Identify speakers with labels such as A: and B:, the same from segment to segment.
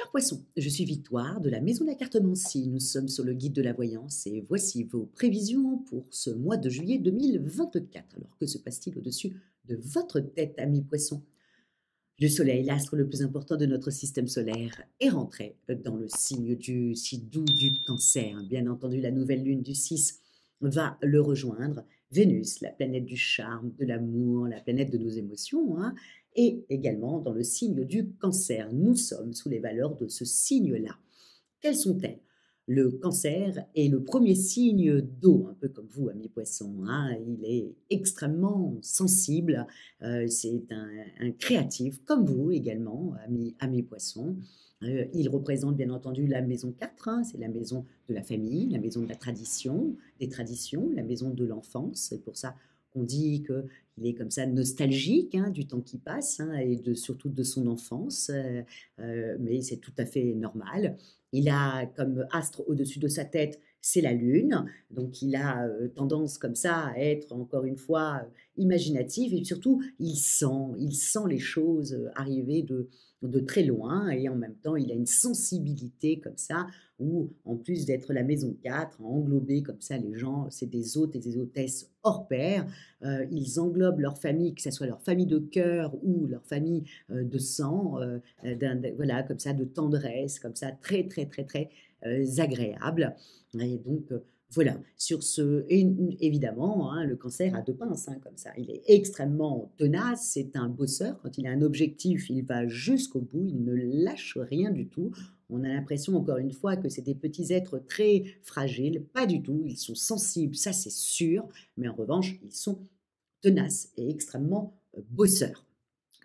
A: Chers poissons, je suis Victoire de la Maison de la Cartomancie. Nous sommes sur le guide de la voyance et voici vos prévisions pour ce mois de juillet 2024. Alors que se passe-t-il au-dessus de votre tête, amis poissons? Le Soleil, l'astre le plus important de notre système solaire, est rentré dans le signe du si doux du Cancer. Bien entendu, la nouvelle lune du 6 va le rejoindre. Vénus, la planète du charme, de l'amour, la planète de nos émotions, hein, et également dans le signe du Cancer. Nous sommes sous les valeurs de ce signe-là. Quelles sont-elles? Le Cancer est le premier signe d'eau, un peu comme vous, amis poissons, hein. Il est extrêmement sensible, c'est un créatif, comme vous également, amis poissons. Il représente bien entendu la maison 4, hein, c'est la maison de la famille, la maison de la tradition, des traditions, la maison de l'enfance. C'est pour ça qu'on dit qu'il est comme ça nostalgique, hein, du temps qui passe, hein, et surtout de son enfance, mais c'est tout à fait normal. Il a comme astre au-dessus de sa tête, c'est la lune, donc il a tendance comme ça à être encore une fois imaginatif et surtout il sent les choses arriver de très loin et en même temps il a une sensibilité comme ça où en plus d'être la maison 4, englober comme ça les gens, c'est des hôtes et des hôtesses hors pair, ils englobent leur famille, que ce soit leur famille de cœur ou leur famille de sang, voilà, comme ça, de tendresse, comme ça, très, très, très, très agréable. Et donc, voilà, sur ce, et évidemment, hein, le Cancer a deux pinces, hein, comme ça. Il est extrêmement tenace, c'est un bosseur. Quand il a un objectif, il va jusqu'au bout, il ne lâche rien du tout. On a l'impression, encore une fois, que c'est des petits êtres très fragiles. Pas du tout, ils sont sensibles, ça c'est sûr, mais en revanche, ils sont tenaces et extrêmement bosseurs.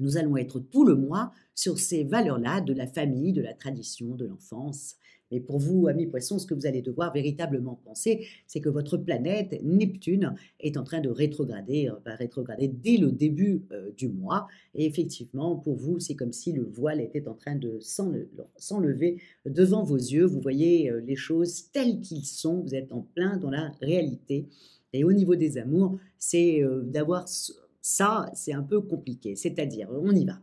A: Nous allons être tout le mois sur ces valeurs-là de la famille, de la tradition, de l'enfance. Mais pour vous, amis poissons, ce que vous allez devoir véritablement penser, c'est que votre planète Neptune est en train de rétrograder, va rétrograder dès le début du mois. Et effectivement, pour vous, c'est comme si le voile était en train de s'enlever devant vos yeux. Vous voyez les choses telles qu'ils sont. Vous êtes en plein dans la réalité. Et au niveau des amours, c'est d'avoir ça, c'est un peu compliqué. C'est-à-dire, on y va.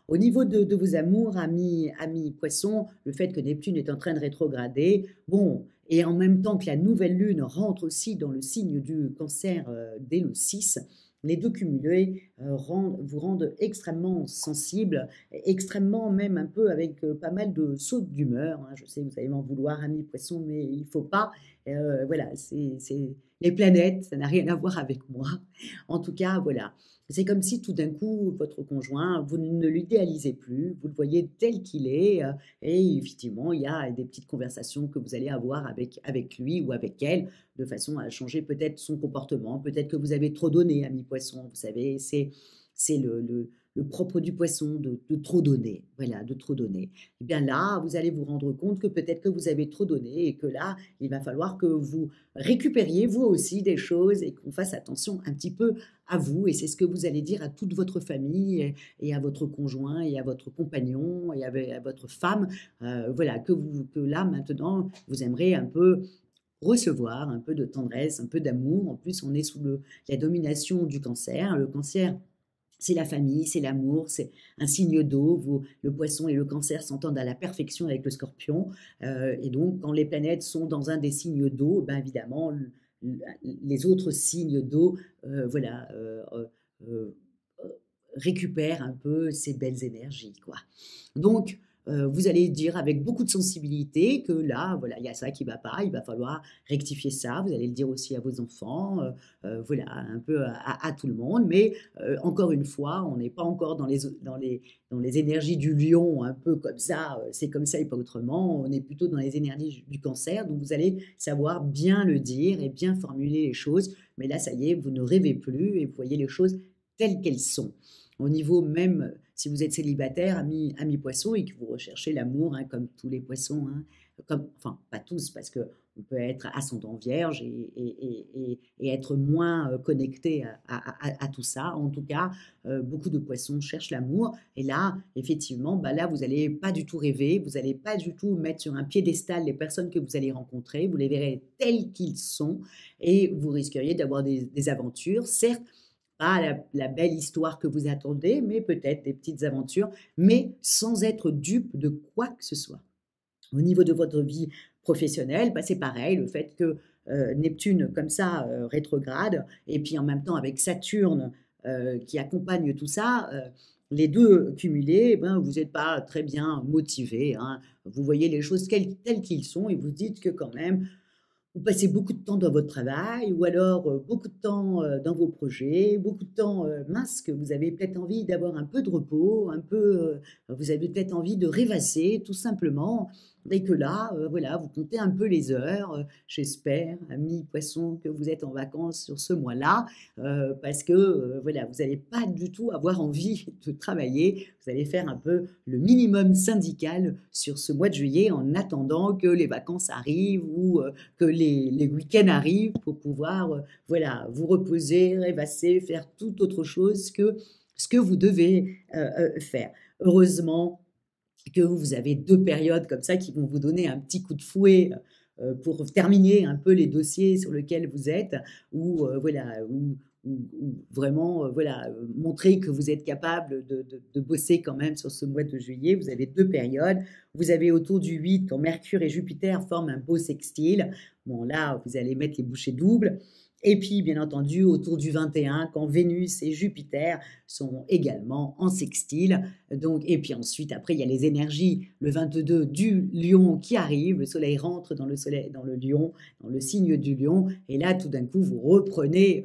A: Au niveau de vos amours, amis poissons, le fait que Neptune est en train de rétrograder, bon, et en même temps que la nouvelle lune rentre aussi dans le signe du Cancer dès le 6, les deux cumulés vous rendent extrêmement sensible, extrêmement même un peu avec pas mal de sautes d'humeur, hein. Je sais, vous allez m'en vouloir, amis poissons, mais il ne faut pas. Voilà, c'est les planètes, ça n'a rien à voir avec moi. En tout cas, voilà. C'est comme si tout d'un coup, votre conjoint, vous ne l'idéalisez plus, vous le voyez tel qu'il est, et effectivement, il y a des petites conversations que vous allez avoir avec lui ou avec elle, de façon à changer peut-être son comportement. Peut-être que vous avez trop donné, ami poisson. Vous savez, c'est le propre du poisson de trop donner. Voilà, de trop donner. Et bien là, vous allez vous rendre compte que peut-être que vous avez trop donné et que là, il va falloir que vous récupériez vous aussi des choses et qu'on fasse attention un petit peu à vous. Et c'est ce que vous allez dire à toute votre famille et à votre conjoint et à votre compagnon et à votre femme. Voilà, que là, maintenant, vous aimerez un peu recevoir un peu de tendresse, un peu d'amour. En plus, on est sous la domination du Cancer. Le Cancer, c'est la famille, c'est l'amour, c'est un signe d'eau. Le poisson et le Cancer s'entendent à la perfection avec le Scorpion. Et donc, quand les planètes sont dans un des signes d'eau, ben évidemment, les autres signes d'eau, voilà, euh, récupèrent un peu ces belles énergies, quoi. Donc, vous allez dire avec beaucoup de sensibilité que là, voilà, il y a ça qui ne va pas, il va falloir rectifier ça. Vous allez le dire aussi à vos enfants, voilà, un peu à tout le monde. Mais encore une fois, on n'est pas encore dans les énergies du lion, un peu comme ça, c'est comme ça et pas autrement. On est plutôt dans les énergies du Cancer. Donc, vous allez savoir bien le dire et bien formuler les choses. Mais là, ça y est, vous ne rêvez plus et vous voyez les choses telles qu'elles sont. Au niveau même, si vous êtes célibataire, ami poisson, et que vous recherchez l'amour, hein, comme tous les poissons, hein, enfin, pas tous, parce qu'on peut être ascendant vierge et être moins connecté à tout ça. En tout cas, beaucoup de poissons cherchent l'amour. Et là, effectivement, bah là, vous n'allez pas du tout rêver, vous n'allez pas du tout mettre sur un piédestal les personnes que vous allez rencontrer, vous les verrez tels qu'ils sont, et vous risqueriez d'avoir des aventures, certes, pas la belle histoire que vous attendez, mais peut-être des petites aventures, mais sans être dupe de quoi que ce soit. Au niveau de votre vie professionnelle, bah, c'est pareil, le fait que, Neptune comme ça, rétrograde et puis en même temps avec Saturne, qui accompagne tout ça, les 2 cumulés, eh ben, vous êtes pas très bien motivé, hein. Vous voyez les choses telles qu'ils sont et vous dites que quand même vous passez beaucoup de temps dans votre travail ou alors, beaucoup de temps, dans vos projets, beaucoup de temps, mince, que vous avez peut-être envie d'avoir un peu de repos, un peu, vous avez peut-être envie de rêvasser tout simplement et que là, voilà, vous comptez un peu les heures, j'espère, amis poissons, que vous êtes en vacances sur ce mois-là, parce que, voilà, vous allez pas du tout avoir envie de travailler. Vous allez faire un peu le minimum syndical sur ce mois de juillet en attendant que les vacances arrivent ou, que les week-ends arrivent pour pouvoir, voilà, vous reposer, rêvasser, faire toute autre chose que ce que vous devez, faire. Heureusement que vous avez 2 périodes comme ça qui vont vous donner un petit coup de fouet, pour terminer un peu les dossiers sur lesquels vous êtes ou, voilà, ou vraiment, voilà, montrer que vous êtes capable de bosser quand même sur ce mois de juillet. Vous avez 2 périodes. Vous avez autour du 8 quand Mercure et Jupiter forment un beau sextile. Bon là, vous allez mettre les bouchées doubles et puis bien entendu autour du 21 quand Vénus et Jupiter sont également en sextile. Donc et puis ensuite après il y a les énergies, le 22 du Lion qui arrive, le soleil rentre dans le Lion, dans le signe du Lion et là tout d'un coup vous reprenez,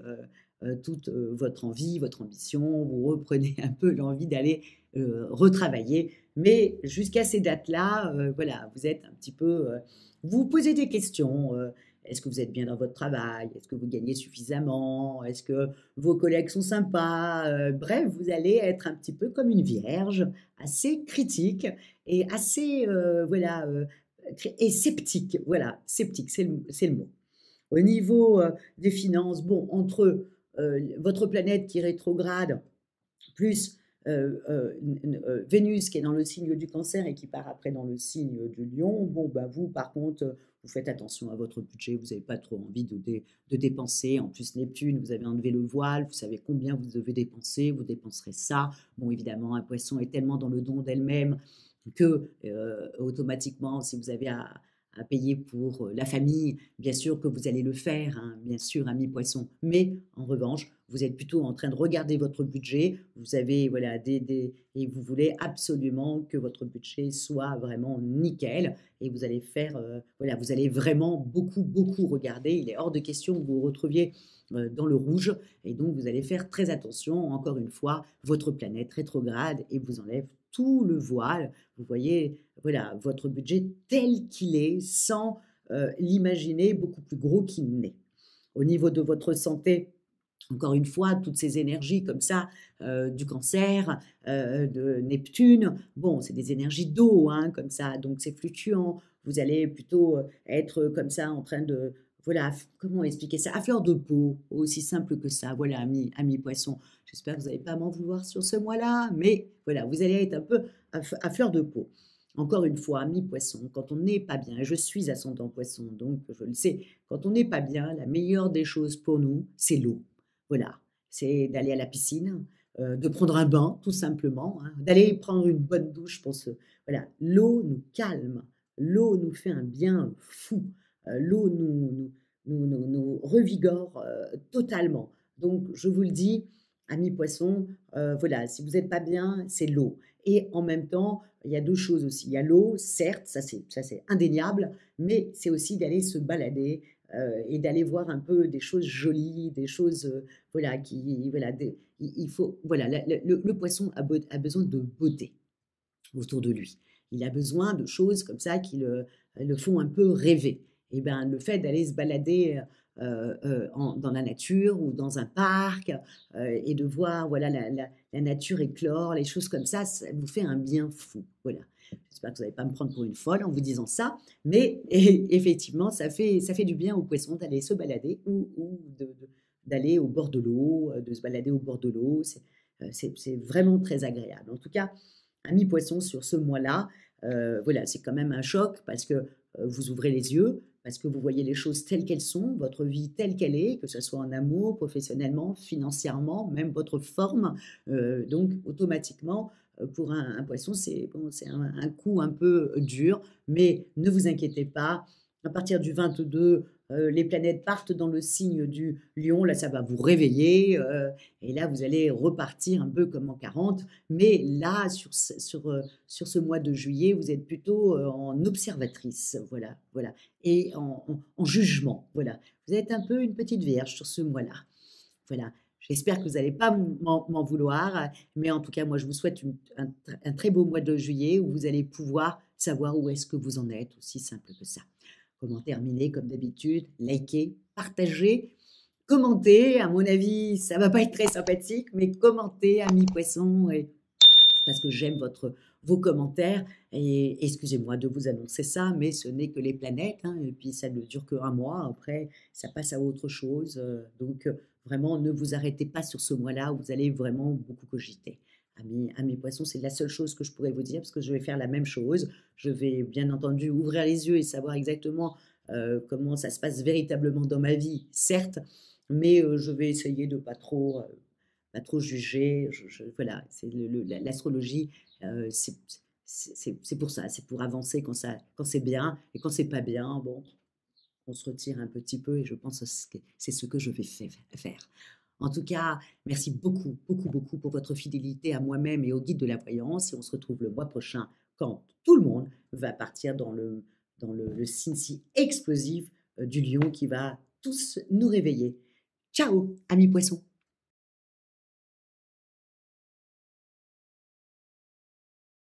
A: toute, votre envie, votre ambition, vous reprenez un peu l'envie d'aller, retravailler. Mais jusqu'à ces dates-là, voilà, vous êtes un petit peu, vous vous posez des questions, est-ce que vous êtes bien dans votre travail? Est-ce que vous gagnez suffisamment? Est-ce que vos collègues sont sympas? Bref, vous allez être un petit peu comme une vierge, assez critique et assez, voilà, et sceptique. Voilà, sceptique, c'est le mot. Au niveau, des finances, bon, entre, votre planète qui rétrograde plus, Vénus qui est dans le signe du Cancer et qui part après dans le signe du Lion, bon, bah, vous par contre, vous faites attention à votre budget, vous n'avez pas trop envie de dépenser. En plus Neptune, vous avez enlevé le voile, vous savez combien vous devez dépenser, vous dépenserez ça. Bon évidemment, un Poisson est tellement dans le don d'elle-même que, automatiquement, si vous avez à payer pour, la famille, bien sûr que vous allez le faire, hein, bien sûr, ami poisson. Mais en revanche, vous êtes plutôt en train de regarder votre budget. Vous avez, voilà, des et vous voulez absolument que votre budget soit vraiment nickel et vous allez faire, voilà, vous allez vraiment beaucoup, beaucoup regarder. Il est hors de question que vous vous retrouviez, dans le rouge et donc vous allez faire très attention. Encore une fois, votre planète rétrograde et vous enlève tout le voile. Vous voyez, voilà, votre budget tel qu'il est, sans, l'imaginer beaucoup plus gros qu'il n'est. Au niveau de votre santé, encore une fois, toutes ces énergies comme ça, du Cancer, de Neptune, bon, c'est des énergies d'eau, hein, comme ça, donc c'est fluctuant. Vous allez plutôt, être comme ça en train de voilà, comment expliquer ça? À fleur de peau, aussi simple que ça, voilà, ami poisson. J'espère que vous n'allez pas m'en vouloir sur ce mois-là, mais voilà, vous allez être un peu à fleur de peau. Encore une fois, ami poisson, quand on n'est pas bien et je suis ascendant poisson, donc je le sais, quand on n'est pas bien, la meilleure des choses pour nous, c'est l'eau. Voilà, c'est d'aller à la piscine, de prendre un bain tout simplement, hein, d'aller prendre une bonne douche pour se voilà, l'eau nous calme, l'eau nous fait un bien fou, l'eau nous revigore, totalement. Donc je vous le dis, amis poissons, voilà, si vous n'êtes pas bien, c'est l'eau et en même temps, il y a 2 choses aussi. Il y a l'eau, certes, ça c'est indéniable, mais c'est aussi d'aller se balader, et d'aller voir un peu des choses jolies, des choses, voilà, qui voilà, il faut voilà, le poisson a besoin de beauté autour de lui. Il a besoin de choses comme ça qui le font un peu rêver. Et ben, le fait d'aller se balader, dans la nature ou dans un parc, et de voir, voilà, la nature éclore, les choses comme ça vous fait un bien fou. Voilà. J'espère que vous n'allez pas me prendre pour une folle en vous disant ça, mais effectivement, ça fait du bien aux poissons d'aller se balader ou d'aller au bord de l'eau, de se balader au bord de l'eau. C'est vraiment très agréable. En tout cas, amis poissons, sur ce mois-là, voilà, c'est quand même un choc parce que vous ouvrez les yeux, parce que vous voyez les choses telles qu'elles sont, votre vie telle qu'elle est, que ce soit en amour, professionnellement, financièrement, même votre forme. Donc, automatiquement, pour un poisson, c'est bon, c'est un coup un peu dur, mais ne vous inquiétez pas. À partir du 22, les planètes partent dans le signe du lion. Là, ça va vous réveiller. Et là, vous allez repartir un peu comme en 40. Mais là, sur ce mois de juillet, vous êtes plutôt en observatrice. Voilà, voilà. Et en jugement. Voilà. Vous êtes un peu une petite vierge sur ce mois-là. Voilà. J'espère que vous n'allez pas m'en vouloir, mais en tout cas, moi, je vous souhaite un très beau mois de juillet où vous allez pouvoir savoir où est-ce que vous en êtes, aussi simple que ça. Comment terminer, comme d'habitude, likez, partagez, commentez. À mon avis, ça ne va pas être très sympathique, mais commentez, amis poissons, parce que j'aime vos commentaires. Et excusez-moi de vous annoncer ça, mais ce n'est que les planètes, hein, et puis ça ne dure qu'un mois. Après, ça passe à autre chose. Donc, vraiment, ne vous arrêtez pas sur ce mois-là où vous allez vraiment beaucoup cogiter. Amis poissons, c'est la seule chose que je pourrais vous dire, parce que je vais faire la même chose. Je vais bien entendu ouvrir les yeux et savoir exactement comment ça se passe véritablement dans ma vie, certes, mais je vais essayer de pas trop juger. Voilà, c'est l'astrologie, c'est pour ça, c'est pour avancer quand c'est bien, et quand c'est pas bien, bon, on se retire un petit peu, et je pense que c'est ce que je vais faire. En tout cas, merci beaucoup, beaucoup, beaucoup pour votre fidélité à moi-même et au guide de la voyance, et on se retrouve le mois prochain quand tout le monde va partir dans le signe si explosif du lion qui va tous nous réveiller. Ciao, amis poissons!